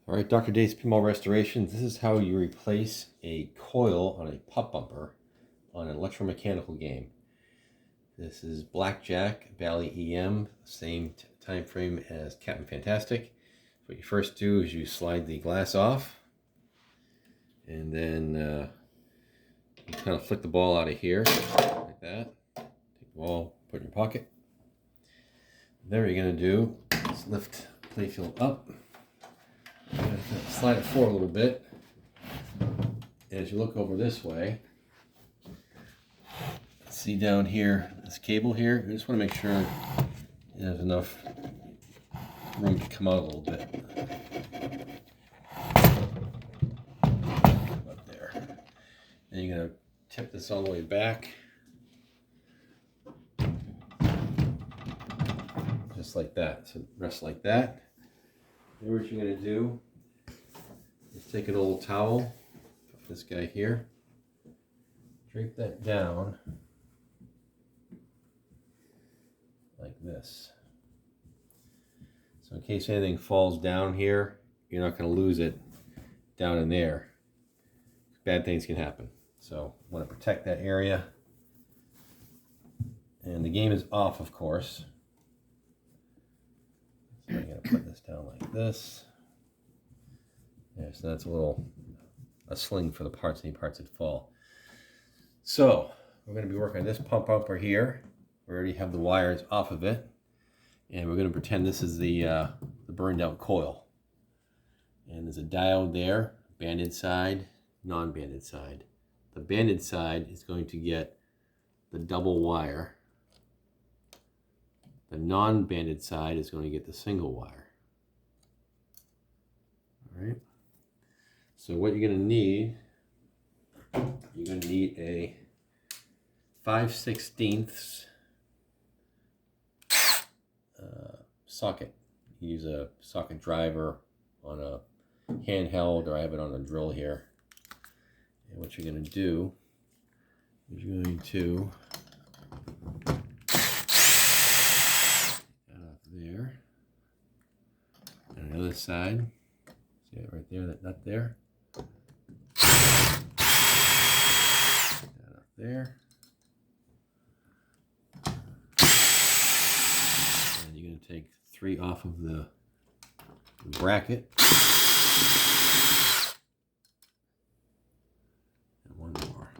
All right, Dr. Dave's Pinball Restorations. This is how you replace a coil on a putt bumper on an electromechanical game. This is Blackjack, Bally EM, same time frame as Captain Fantastic. What you first do is you slide the glass off, and then you kind of flick the ball out of here, like that. Take the ball, put it in your pocket. Then what you're going to do is lift the playfield up. Slide it forward a little bit. As you look over this way, see down here, this cable here, you just want to make sure it has enough room to come out a little bit. About there. Then you're going to tip this all the way back. Just like that. So rest like that. Then what you're going to do is take an old towel, this guy here, drape that down like this. So in case anything falls down here, you're not going to lose it down in there. Bad things can happen. So I want to protect that area. And the game is off, of course. So I'm going to put this down like this. Yeah, so that's a sling for the parts, any parts that fall. So we're going to be working on this pump bumper here. We already have the wires off of it, and we're going to pretend this is the burned out coil. And there's a diode there, banded side, non-banded side. The banded side is going to get the double wire. The non-banded side is going to get the single wire. All right. So what you're going to need, a 5/16 socket. You use a socket driver on a handheld, or I have it on a drill here. And what you're going to do is you're going to there, and the other side. See it right there, that nut there. That up there. And you're going to take 3 off of the bracket. And 1 more.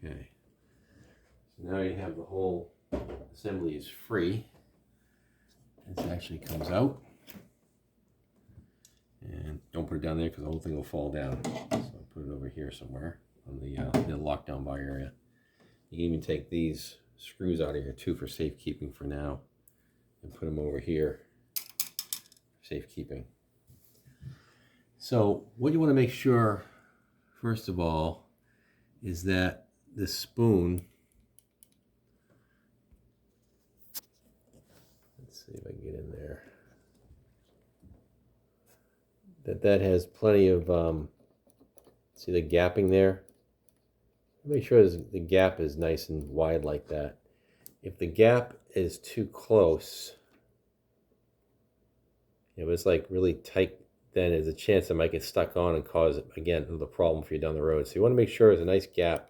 Okay. So now you have the whole assembly is free. This actually comes out, and don't put it down there because the whole thing will fall down. So I'll put it over here somewhere on the lockdown bar area. You can even take these screws out of here too for safekeeping for now, and put them over here for safekeeping. So what you want to make sure, first of all, is that this spoon, see if I can get in there, that has plenty of, see the gapping there? Make sure the gap is nice and wide like that. If the gap is too close, if it's like really tight, then there's a chance it might get stuck on and cause, again, another problem for you down the road. So you want to make sure there's a nice gap.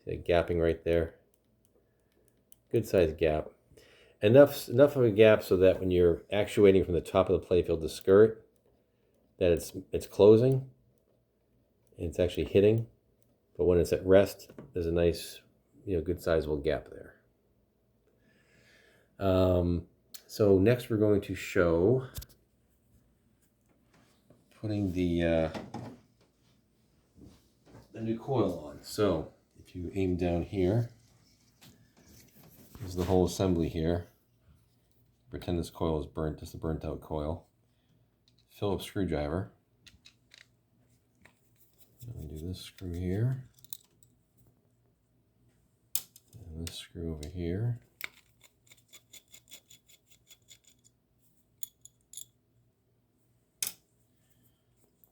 See the gapping right there? Good sized gap. Enough of a gap so that when you're actuating from the top of the playfield to skirt, that it's closing and it's actually hitting. But when it's at rest, there's a nice, good sizable gap there. So next we're going to show putting the new coil on. So if you aim down here, this is the whole assembly here. Pretend this coil is burnt, just a burnt out coil. Phillips screwdriver. Do this screw here. And this screw over here.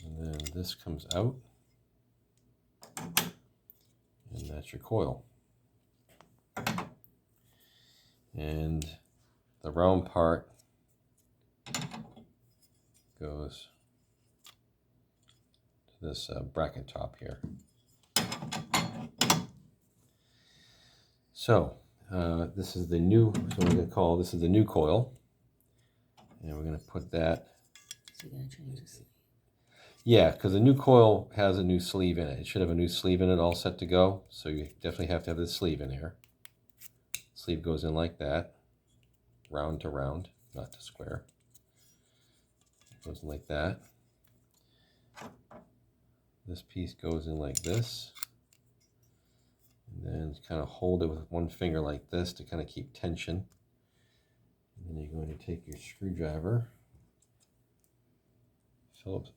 And then this comes out. And that's your coil. And the round part goes to this bracket top here. So this is the new, so we're going to call this is the new coil, and we're going to put that. So you're going to change the sleeve. Yeah, because the new coil has a new sleeve in it. It should have a new sleeve in it all set to go. So you definitely have to have this sleeve in here. Sleeve goes in like that, round to round, not to square. It goes in like that. This piece goes in like this. And then kind of hold it with one finger like this to kind of keep tension. And then you're going to take your screwdriver,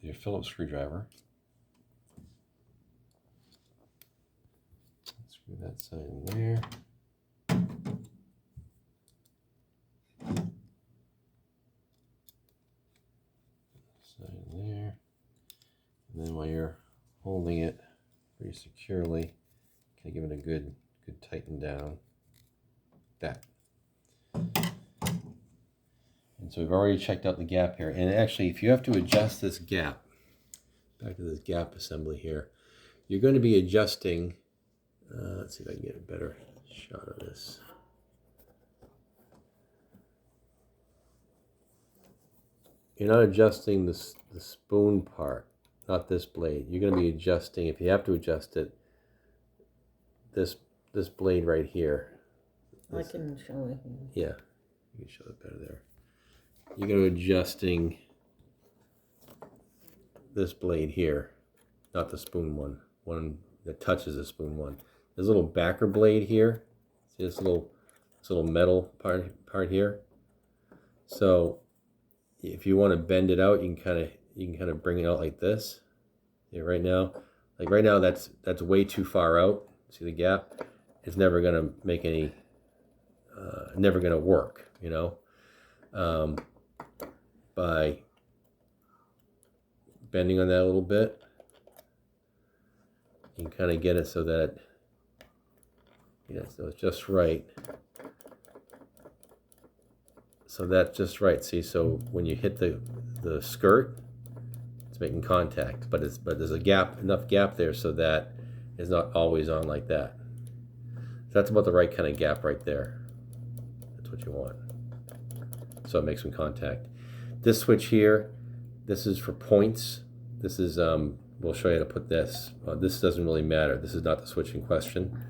your Phillips screwdriver. Screw that side in there. Side in there. And then while you're holding it pretty securely, kind of give it a good tighten down. That. And so we've already checked out the gap here. And actually, if you have to adjust this gap, back to this gap assembly here, you're going to be adjusting, let's see if I can get a better shot of this. You're not adjusting the spoon part, not this blade. You're going to be adjusting, if you have to adjust it, this blade right here. I can show it. Yeah, you can show it better there. You're going to be adjusting this blade here, not the spoon one that touches the spoon one. There's a little backer blade here. See this little metal part here. So if you want to bend it out, you can kind of bring it out like this. Yeah, right now that's way too far out. See the gap? It's never going to make any, never going to work, you know. By bending on that a little bit, you can kind of get it so that, yeah, so it's just right. So that's just right. See, so when you hit the skirt, it's making contact, but there's a gap, enough gap there so that it's not always on like that. So that's about the right kind of gap right there. That's what you want. So it makes some contact. This switch here, this is for points. This is, we'll show you how to put this. This doesn't really matter. This is not the switch in question.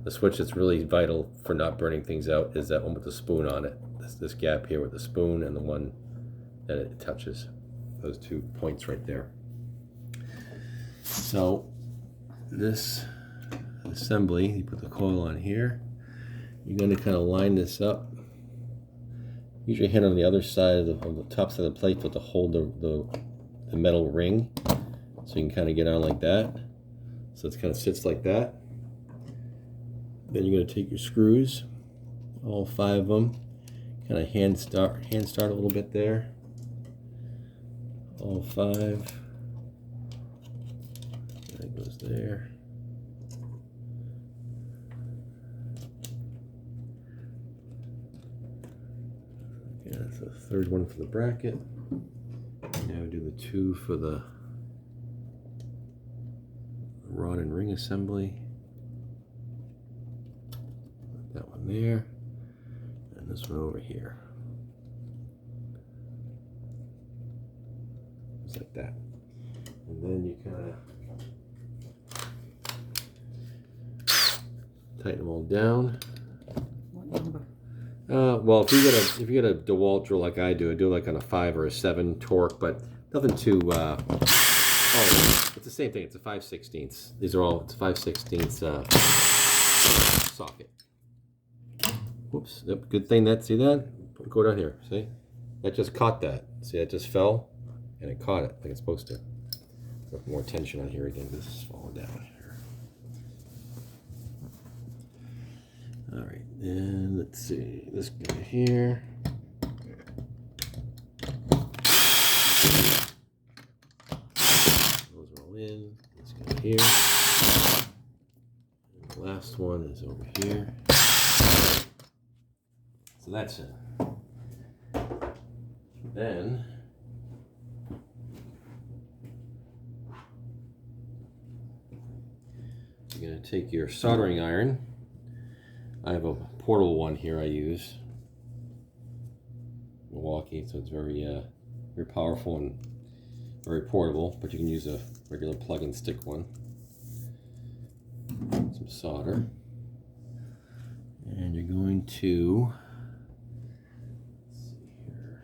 The switch that's really vital for not burning things out is that one with the spoon on it. This gap here with the spoon and the one that it touches. Those 2 points right there. So this assembly, you put the coil on here. You're going to kind of line this up. Use your hand on the other side of the top side of the plate to hold the metal ring, so you can kind of get on like that. So it kind of sits like that. Then you're going to take your screws, all 5 of them, kind of hand start a little bit there. All 5. That goes there. Yeah, that's the 3rd one for the bracket. Now do the 2 for the rod and ring assembly. Put that one there, and this one over here. Just like that. And then you kind of tighten them all down. What number? Well, if you get a DeWalt drill like I do like on a 5 or a 7 torque, but nothing too. Oh, it's the same thing. It's a 5/16. These are all. It's 5/16 socket. Whoops. Yep. Good thing that. See that? Go down here. See? That just caught that. See, that just fell, and it caught it like it's supposed to. Put more tension on here again. This is falling down here. All right, then let's see, this guy here. Those are all in. This guy here. And the last one is over here. So that's it. Then you're going to take your soldering iron. I have a portable one here I use. Milwaukee, so it's very very powerful and very portable, but you can use a regular plug and stick one. Some solder. And you're going to, let's see here.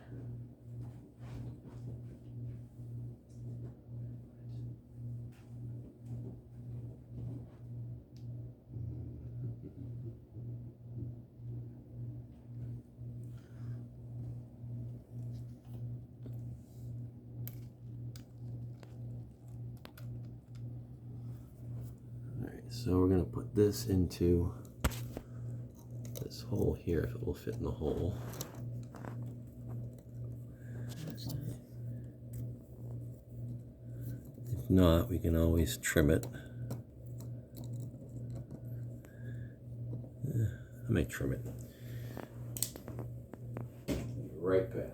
Alright, so we're going to put this into this hole here, if it will fit in the hole. If not, we can always trim it. I may trim it. Right back.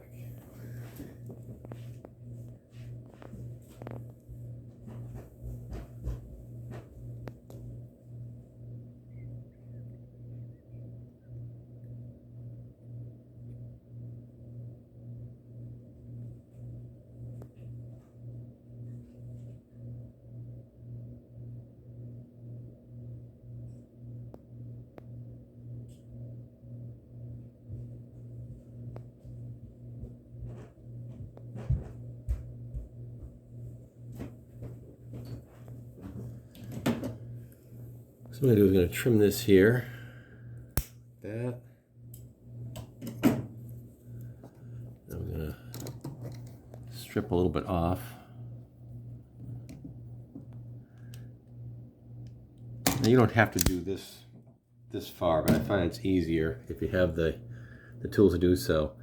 So what I'm going to do is going to trim this here, like that. I'm going to strip a little bit off. Now you don't have to do this far, but I find it's easier if you have the tools to do so.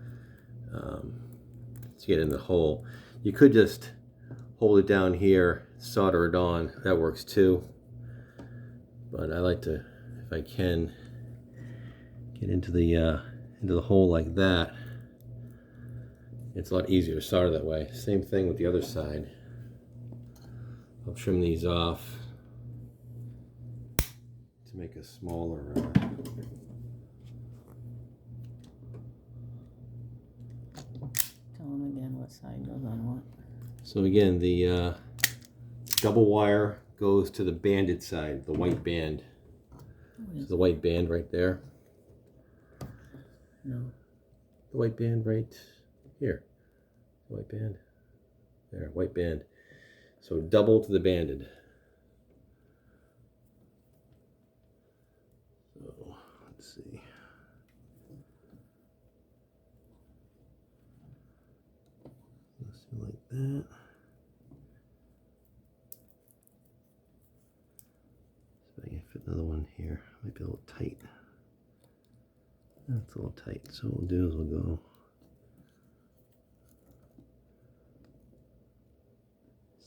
To get in the hole. You could just hold it down here, solder it on. That works too. But I like to, if I can, get into the hole like that. It's a lot easier to solder that way. Same thing with the other side. I'll trim these off to make a smaller. Tell them again what side goes on what. So again, the double wire goes to the banded side, the white band. So the white band right there. No. The white band right here. White band. There, white band. So double to the banded. So let's see. Let's do like that. So I can fit another one here. Might be a little tight. That's a little tight. So what we'll do is we'll go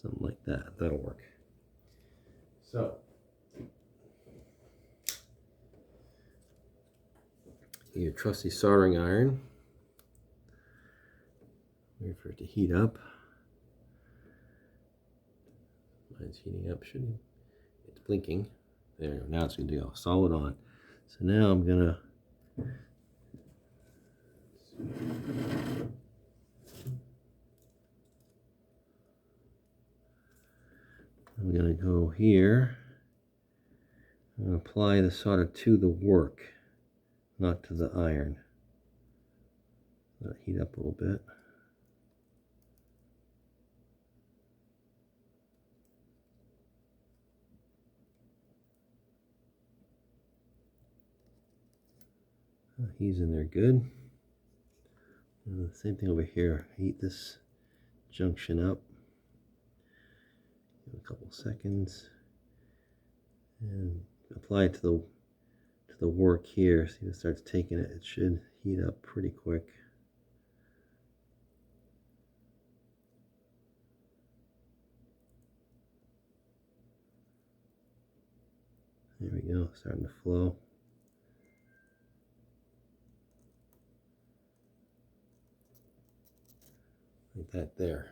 something like that. That'll work. So your trusty soldering iron. Wait for it to heat up. Mine's heating up. It's blinking. There. Now it's going to go solid on. So now I'm gonna. I'm going to go here. I'm going to apply the solder to the work, not to the iron. Let it heat up a little bit. He's in there good. And the same thing over here. Heat this junction up. Give it a couple seconds. And apply it to the work here. See if it starts taking it. It should heat up pretty quick. There we go, starting to flow. like that there.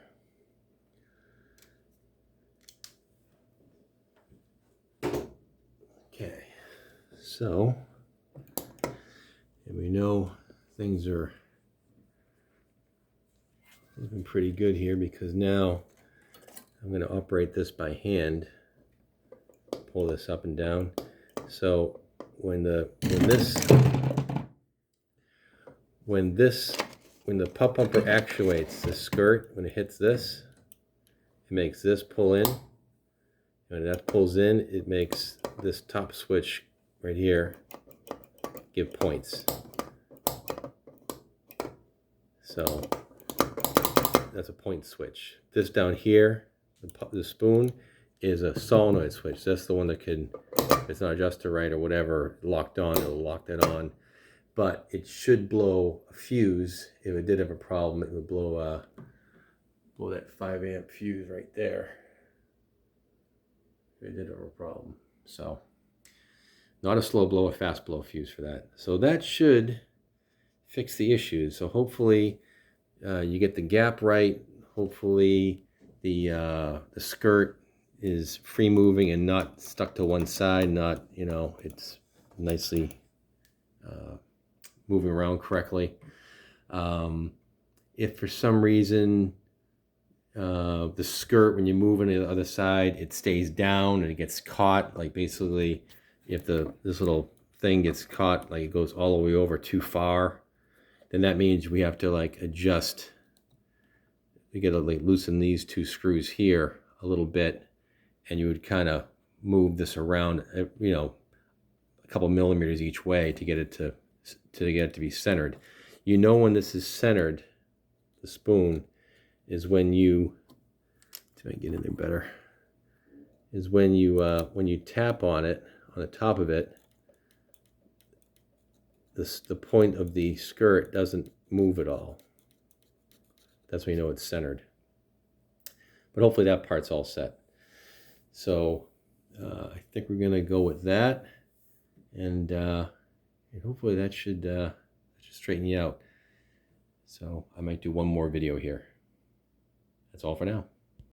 Okay, so, and we know things are looking pretty good here, because now I'm going to operate this by hand. Pull this up and down. So when the pup bumper actuates the skirt, when it hits this, it makes this pull in. When that pulls in, it makes this top switch right here give points. So that's a point switch. This down here, the spoon, is a solenoid switch. That's the one that can, if it's not adjusted right or whatever, locked on, it'll lock that on. But it should blow a fuse. If it did have a problem, it would blow that 5 amp fuse right there. If it did have a problem. So, not a slow blow, a fast blow fuse for that. So that should fix the issues. So hopefully you get the gap right. Hopefully the skirt is free moving and not stuck to one side. Not, you know, it's nicely moving around correctly. If for some reason the skirt, when you move on the other side, it stays down and it gets caught, like basically if this little thing gets caught, like it goes all the way over too far, then that means we have to like adjust. We got to like loosen these two screws here a little bit, and you would kind of move this around, you know, a couple millimeters each way to get it to be centered. You know when this is centered, the spoon, is when you, to make it in there better, is when you tap on it, on the top of it, the point of the skirt doesn't move at all. That's when you know it's centered. But hopefully that part's all set. So I think we're gonna go with that, and hopefully that should straighten you out. So I might do one more video here. That's all for now.